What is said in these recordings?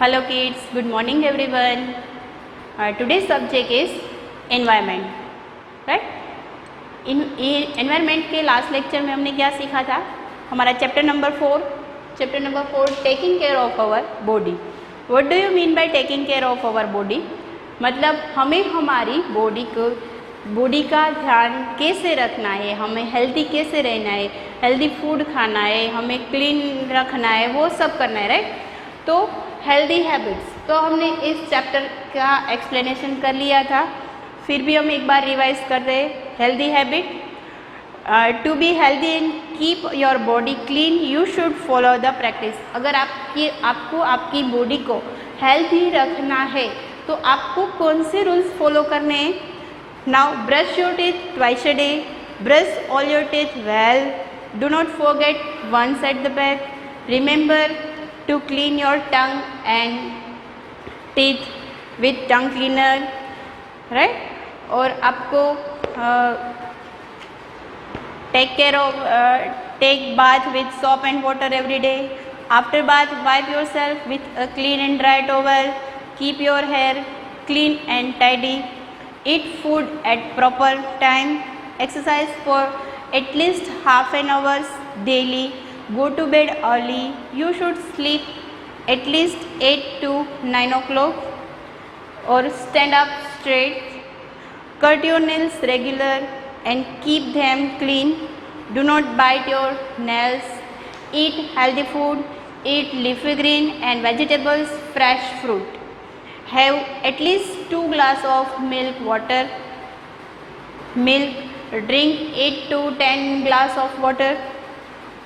Hello kids, good morning everyone. Today's subject is environment, right? In environment के last lecture में हमने क्या सीखा था? हमारा chapter number 4 taking care of our body. What do you mean by taking care of our body? मतलब हमें हमारी बॉडी का ध्यान कैसे रखना है, हमें हेल्दी कैसे रहना है, हेल्दी फूड खाना है, हमें क्लीन रखना है, वो सब करना है, राइट? तो हेल्दी हैबिट्स, तो हमने इस चैप्टर का एक्सप्लेनेशन कर लिया था, फिर भी हम एक बार रिवाइज कर रहे हैं. Healthy habit, to be healthy and keep your body clean you should follow the practice. अगर आपको आपकी बॉडी को हेल्दी रखना है तो आपको कौन से रूल्स फॉलो करने हैं? Now brush your teeth twice a day, brush all your teeth well, do not forget once at the back, remember to clean your tongue and teeth with tongue cleaner, right? और आपको take bath with soap and water every day. After bath, wipe yourself with a clean and dry towel. Keep your hair clean and tidy. Eat food at proper time. Exercise for at least half an hour daily. Go to bed early. You should sleep at least 8 to 9 o'clock or stand up straight. Cut your nails regular and keep them clean. Do not bite your nails. Eat healthy food. Eat leafy green and vegetables, fresh fruit. Have at least 2 glasses of milk. Drink 8 to 10 glasses of water.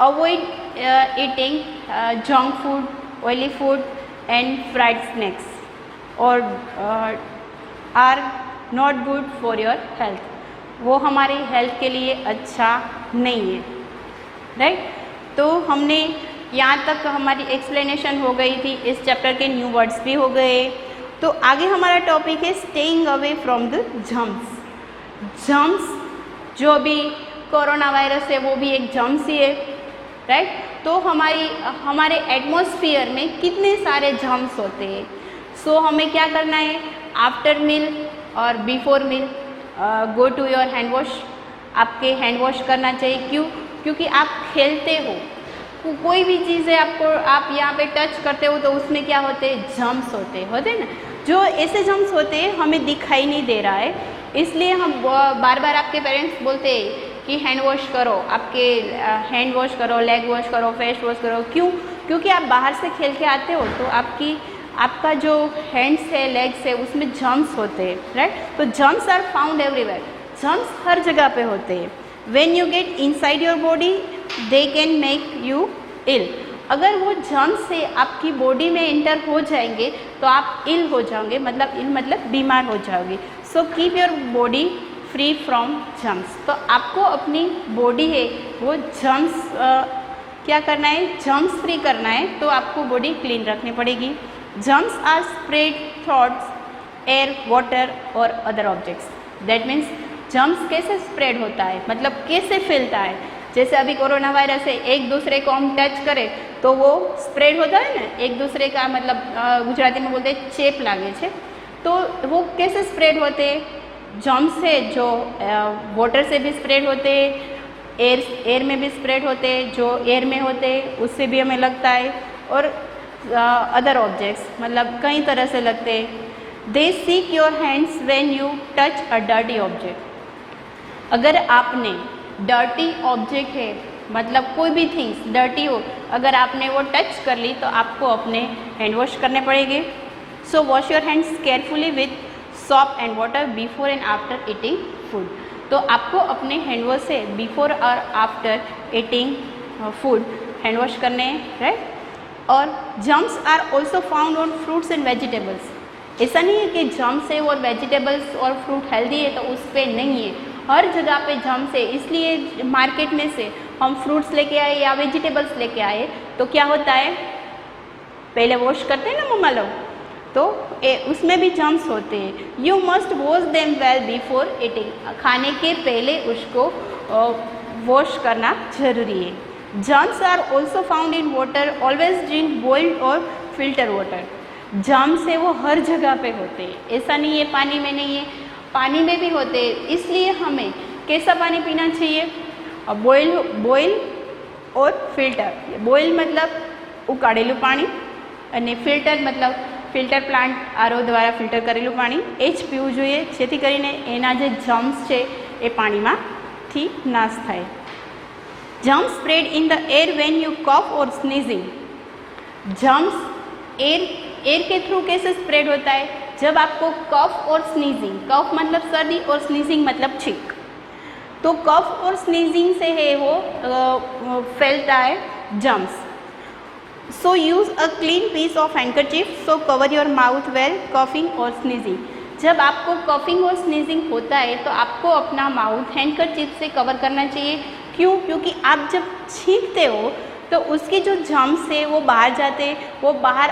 Avoid eating junk food, oily food and fried snacks or are not good for your health. वो हमारी health के लिए अच्छा नहीं है, right? तो हमने यहाँ तक हमारी एक्सप्लेनेशन हो गई थी, इस चैप्टर के न्यू वर्ड्स भी हो गए. तो आगे हमारा टॉपिक है staying away from the germs. जो भी कोरोना वायरस है वो भी एक जर्म्स ही है, राइट? तो हमारे एटमॉस्फेयर में कितने सारे जर्म्स होते हैं. सो हमें क्या करना है? आफ्टर मील और before meal go to your hand wash. आपके हैंड वॉश करना चाहिए. क्यों? क्योंकि आप खेलते हो, कोई भी चीज़ है आप यहाँ पे टच करते हो तो उसमें क्या होते हैं? जर्म्स होते ना. जो ऐसे जर्म्स होते हैं हमें दिखाई नहीं दे रहा है, इसलिए हम बार बार आपके पेरेंट्स बोलते हैं कि हैंड वॉश करो, आपके हैंड वॉश करो, लेग वॉश करो, फेस वॉश करो. क्यों? क्योंकि आप बाहर से खेल के आते हो तो आपका जो हैंड्स है, लेग्स है, उसमें जर्म्स होते हैं, राइट? तो germs are found everywhere. Germs हर जगह पे होते हैं. When you get inside your body they can make you ill. अगर वो जर्म्स से आपकी बॉडी में एंटर हो जाएंगे तो आप इल हो जाओगे, मतलब बीमार हो जाओगे. So keep your body free from germs. तो आपको अपनी बॉडी है वो जर्म्स क्या करना है? जर्म्स फ्री करना है, तो आपको बॉडी क्लीन रखनी पड़ेगी. Germs are spread through air, water और other objects. That means germs कैसे स्प्रेड होता है, मतलब कैसे फैलता है? जैसे अभी कोरोना वायरस है, एक दूसरे को हम टच करें तो वो स्प्रेड होता है ना, एक दूसरे का मतलब गुजराती में बोलते हैं चेप लागे छे. तो वो कैसे स्प्रेड होते हैं? जर्म्स है जो वाटर से भी स्प्रेड होते हैं, एयर में भी स्प्रेड होते हैं, जो एयर में होते हैं उससे भी हमें लगता है, और अदर ऑब्जेक्ट्स मतलब कई तरह से लगते हैं. They seek your hands when you touch a dirty object. अगर आपने डर्टी ऑब्जेक्ट है, मतलब कोई भी थिंग्स डर्टी हो, अगर आपने वो टच कर ली तो आपको अपने हैंड वॉश करने पड़ेंगे. So wash your hands carefully with soap and water before and after eating food. तो आपको अपने हैंड वॉश से बिफोर और after eating food hand wash करने हैं, राइट? और germs are also found on fruits and vegetables. ऐसा नहीं है कि जर्म्स है और वेजिटेबल्स और फ्रूट हेल्दी है तो उस पर नहीं है, हर जगह पे जर्म्स है. इसलिए मार्केट में से हम फ्रूट्स लेके आए या वेजिटेबल्स लेके आए तो क्या होता है? पहले वॉश करते हैं ना मम्मा लोग, तो उसमें भी जर्म्स होते हैं. You must wash them well before eating. खाने के पहले उसको वॉश करना जरूरी है. Germs are also found in water. Always drink boiled or filter water. Germs है वो हर जगह पे होते हैं, ऐसा नहीं है पानी में नहीं है, पानी में भी होते हैं। इसलिए हमें कैसा पानी पीना चाहिए? બોઇલ और ફિલ્ટર। બોઇલ मतलब ઉકાળેલું પાણી અને ફિલ્ટર मतलब ફિલ્ટર પ્લાન્ટ આરઓ દ્વારા ફિલ્ટર કરેલું પાણી એ જ પીવું જોઈએ, જેથી કરીને એના જે જર્મ્સ છે એ પાણીમાંથી નાશ થાય। Germs spread in the air when you cough और स्नीजिंग। जर्म्स एयर के थ्रू कैसे स्प्रेड होता है? जब आपको कफ और स्नीजिंग, कफ मतलब सर्दी और स्नीजिंग मतलब छींक, तो कफ और स्नीजिंग से है वो फैलता है germs. So use a clean piece of handkerchief, so cover your mouth while coughing और स्नीजिंग। जब आपको कॉफिंग और स्नीजिंग होता है तो आपको अपना माउथ हैंकरचीफ से कवर करना चाहिए। क्यों? क्योंकि आप जब छींकते हो तो उसके जो जर्म्स है वो बाहर जाते हैं, वो बाहर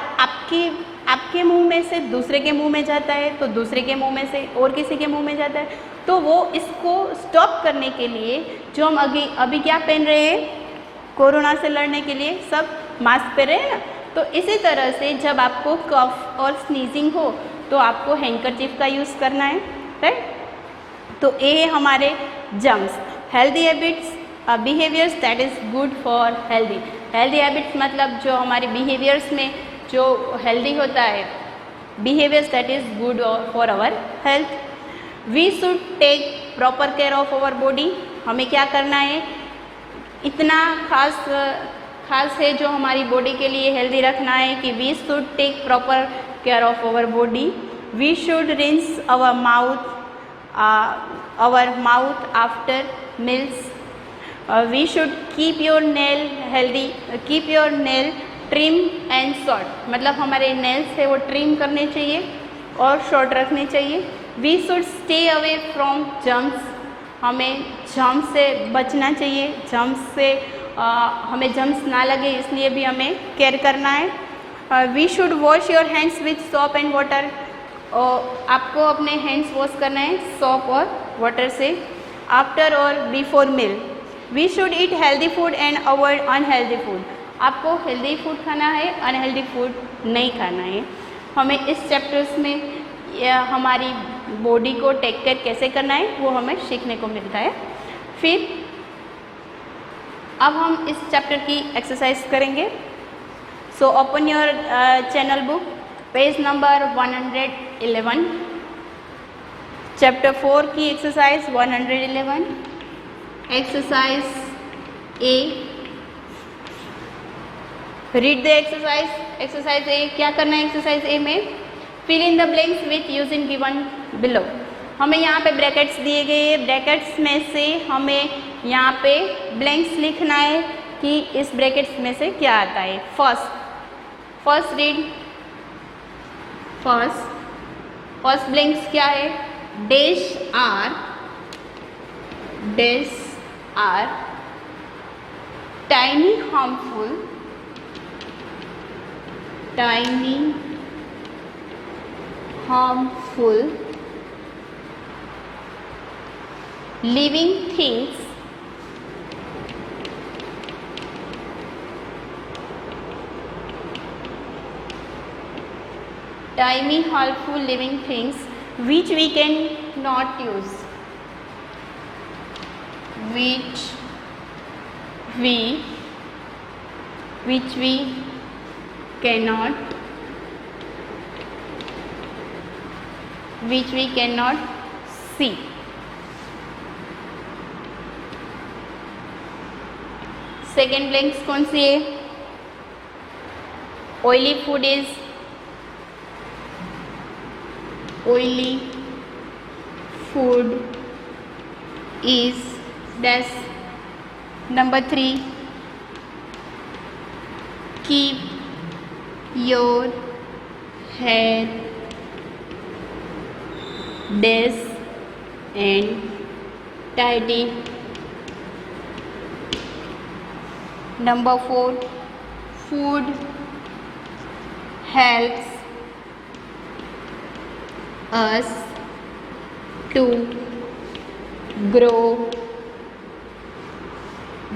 आपके मुंह में से दूसरे के मुंह में जाता है, तो दूसरे के मुंह में से और किसी के मुंह में जाता है। तो वो इसको स्टॉप करने के लिए जो हम अभी क्या पहन रहे हैं, कोरोना से लड़ने के लिए सब मास्क पहन रहे हैं ना, तो इसी तरह से जब आपको कफ और स्नीजिंग हो तो आपको हैंकरचीफ का यूज़ करना है, राइट। तो ये है हमारे germs. Healthy habits, behaviours that is good for healthy. Healthy habits मतलब जो हमारे बिहेवियर्स में जो हेल्दी होता है, behaviours that is good for our health. We should take proper care of our body. हमें क्या करना है, इतना खास है जो हमारी बॉडी के लिए हेल्दी रखना है कि we should take proper care of our body. We should rinse our mouth after meals. We should keep your nail healthy, keep your nail trim and short, मतलब हमारे नेल्स है वो ट्रिम करने चाहिए और शॉर्ट रखने चाहिए। We should stay away from germs, हमें जर्म्स से बचना चाहिए, जर्म्स से हमें जर्म्स ना लगे इसलिए भी हमें केयर करना है। We should wash your hands with soap and water, आपको अपने हैंड्स वॉश करना है सॉप और वाटर से, आफ्टर और before meal. We should eat healthy food and avoid unhealthy food, आपको हेल्दी फूड खाना है, अनहेल्दी फूड नहीं खाना है। हमें इस चैप्टर्स में हमारी बॉडी को टेक केयर कैसे करना है वो हमें सीखने को मिलता है। फिर अब हम इस चैप्टर की एक्सरसाइज करेंगे। So open your channel book, page number 111, chapter 4 की exercise 111, exercise A. Read the exercise. Exercise A क्या करना है? एक्सरसाइज ए में fill in the blanks with using given below. हमें यहाँ पे ब्रैकेट्स दिए गए हैं, ब्रैकेट्स में से हमें यहाँ पे ब्लैंक्स लिखना है कि इस ब्रैकेट्स में से क्या आता है। First read. फर्स्ट ब्लैंक्स क्या है? Dash are tiny harmful living things tiny harmful living things which we cannot use, which we cannot see. Second blanks कौन सी है? Oily food is dash. Number 3, keep your hair dash and tidy. Number 4, food helps us to grow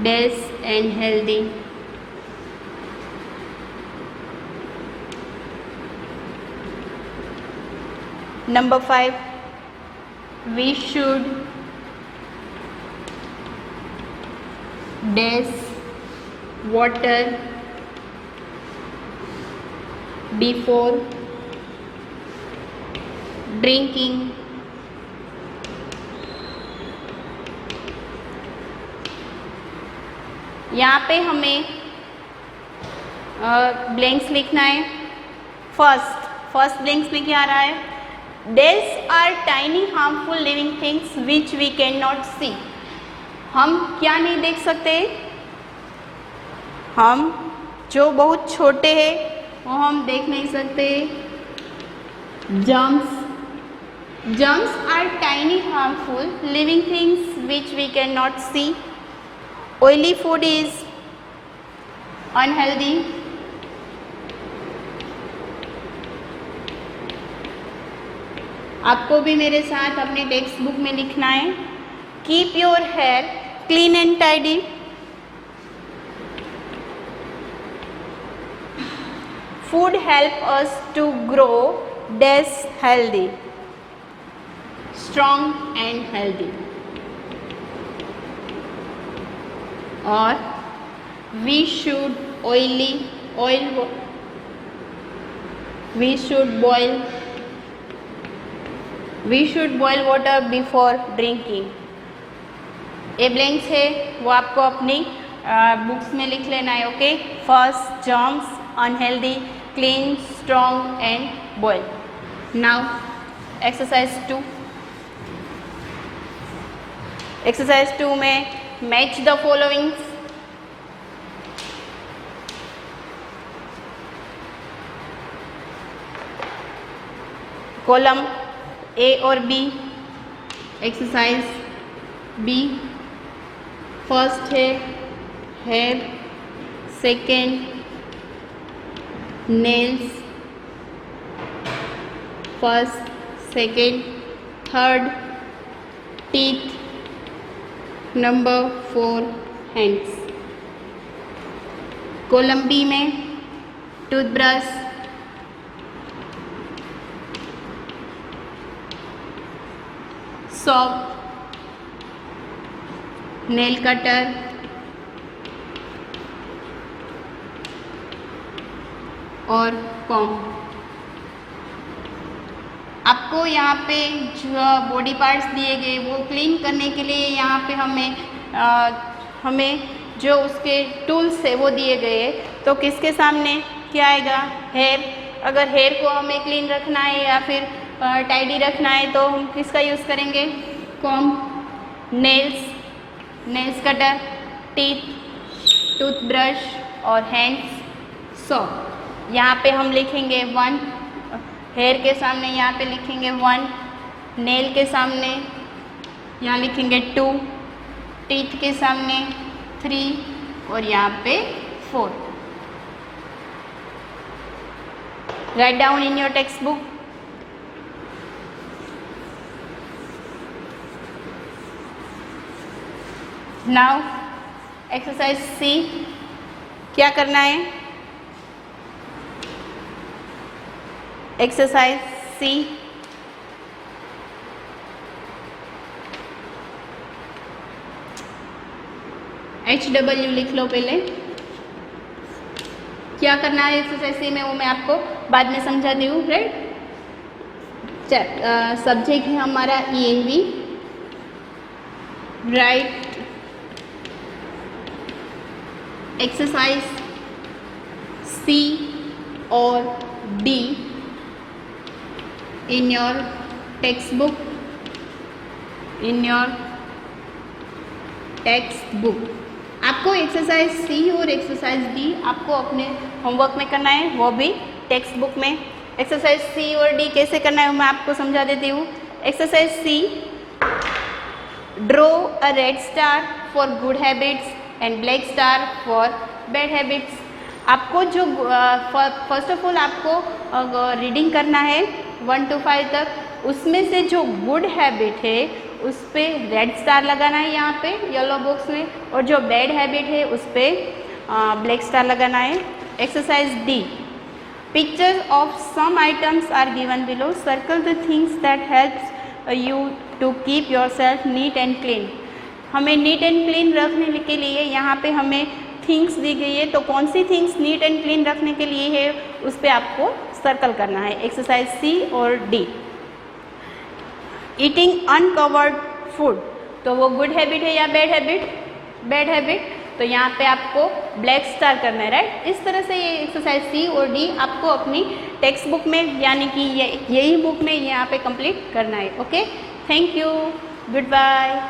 dash and healthy. Number 5, we should dash water before drinking. यहाँ पे हमें blanks लिखना है। First blanks में क्या आ रहा है? These are tiny harmful living things which we cannot see. हम क्या नहीं देख सकते? हम जो बहुत छोटे हैं वो हम देख नहीं सकते। Germs are tiny harmful living things which we cannot see. Oily food is unhealthy. आपको भी मेरे साथ अपने टेक्स्ट बुक में लिखना है, keep your hair clean and tidy. Food help us to grow डेस हेल्दी, स्ट्रॉन्ग एंड हेल्दी। और we should boil water before drinking. ये ब्लैंक्स है वो आपको अपनी बुक्स में लिख लेना है। Okay, first germs, unhealthy, clean, strong and boil. Now exercise 2। Exercise 2 में match the followings. Column A और बी, एक्सरसाइज बी। फर्स्ट है hair, second nails, first, second, third teeth, number 4 hands. Column B में toothbrush, shop, nail cutter, और comb. आपको यहाँ पे जो body parts दिए गए वो क्लीन करने के लिए यहाँ पे हमें जो उसके टूल्स है वो दिए गए। तो किसके सामने क्या आएगा? हेयर। अगर हेयर को हमें क्लीन रखना है या फिर टाइडी रखना है तो हम किसका यूज़ करेंगे? Comb, nails cutter, teeth, toothbrush और हैंड्स, सॉप। यहाँ पे हम लिखेंगे 1, हेयर के सामने यहाँ पे लिखेंगे 1, नेल के सामने यहाँ लिखेंगे 2, टीथ के सामने 3 और यहाँ पे 4। Write down in your text book. Now exercise C. क्या करना है? एक्सरसाइज सी, HW लिख लो पहले। क्या करना है एक्सरसाइज सी में वो मैं आपको बाद में समझाती हूँ। राइट, सब्जेक्ट है हमारा ENV। राइट एक्सरसाइज C और D in your textbook, आपको एक्सरसाइज सी और एक्सरसाइज डी आपको अपने होमवर्क में करना है, वो भी टेक्स्ट बुक में। एक्सरसाइज सी और डी कैसे करना है मैं आपको समझा देती हूँ। Exercise C, draw a red star for good habits and black star for bad habits. आपको जो फर्स्ट ऑफ ऑल आपको रीडिंग करना है 1 to 5 तक। उसमें से जो गुड हैबिट है उस पर रेड स्टार लगाना है यहाँ पे येलो बॉक्स में, और जो बैड हैबिट है उस पर ब्लैक स्टार लगाना है। Exercise D, Pictures of some items are given below. Circle the things that helps you to keep yourself neat and clean. हमें नीट एंड क्लीन रखने के लिए यहाँ पे हमें थिंग्स दी गई है, तो कौन see things neat and clean रखने के लिए है उस पर आपको सर्कल करना है. एक्सरसाइज सी और डी. ईटिंग अनकवर्ड फूड, तो वो गुड हैबिट है या बैड हैबिट? Bad habit. तो यहाँ पे आपको ब्लैक स्टार करना है, राइट. इस तरह से ये एक्सरसाइज सी और डी आपको अपनी टेक्स्ट बुक में यानी कि यही बुक में यहाँ पे कंप्लीट करना है. Okay, thank you, good bye.